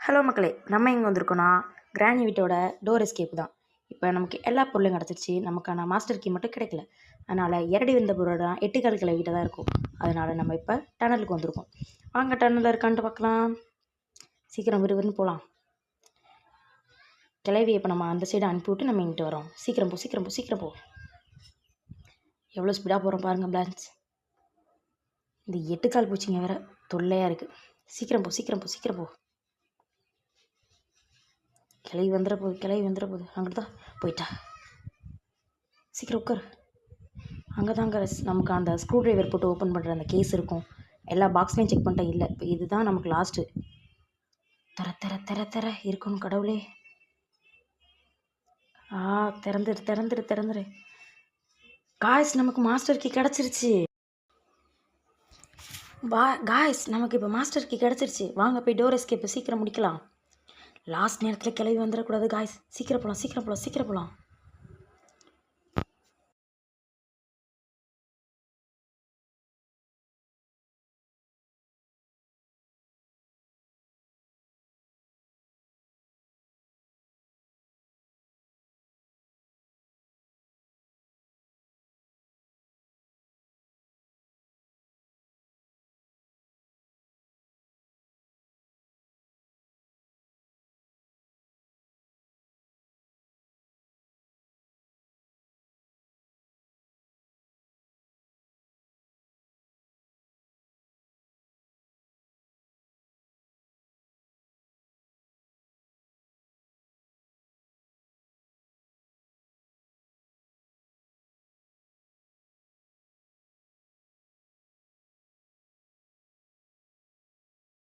Hello மக்களே, நம்ம எங்கே வந்திருக்கோன்னா கிராணி வீட்டோட டோர் எஸ்கேப் தான். இப்போ நமக்கு எல்லா பொருளும் கிடச்சிருச்சு. நமக்கான மாஸ்டர் கீ மட்டும் கிடைக்கல. அதனால் இரடி வந்த பொருள் 8 கால் கிட்ட தான் இருக்கும். அதனால் நம்ம இப்போ டனலுக்கு வந்திருக்கோம். வாங்க டனலில் இருக்கான்ட்டு பார்க்கலாம். சீக்கிரம் விறுவிறுன்னு போகலாம். கிளவி இப்போ நம்ம அந்த சைடு அனுப்பிவிட்டு நம்ம இங்கிட்டு வரோம். சீக்கிரம் போ. எவ்வளோ ஸ்பீடாக போகிறோம் பாருங்கள் பிளான்ஸ். இந்த 8 கால் பூச்சிங்க வேறு தொல்லையாக இருக்குது. சீக்கிரம் போ. கிளவி வந்துட போகுது. அங்கிட்டு தான் போயிட்டா. சீக்கிரம் உட்கார். அங்கே நமக்கு அந்த ஸ்க்ரூ ட்ரைவர் போட்டு ஓப்பன் பண்ணுற அந்த கேஸ் இருக்கும். எல்லா பாக்ஸ்லையும் செக் பண்ணிட்டேன், இல்லை. இப்போ இதுதான் நமக்கு லாஸ்ட்டு. தர இருக்கணும் கடவுளே. திறந்துரு. காய்ஸ், நமக்கு மாஸ்டர் கீ கிடச்சிருச்சு. நமக்கு இப்போ மாஸ்டர் கீ கிடச்சிருச்சு. வாங்க போய் டோர் எஸ்கேப்பை சீக்கிரம் முடிக்கலாம். லாஸ்ட் நேரத்தில் கிளவி வந்துடக்கூடாது காய்ஸ். சீக்கிரம் போகலாம்.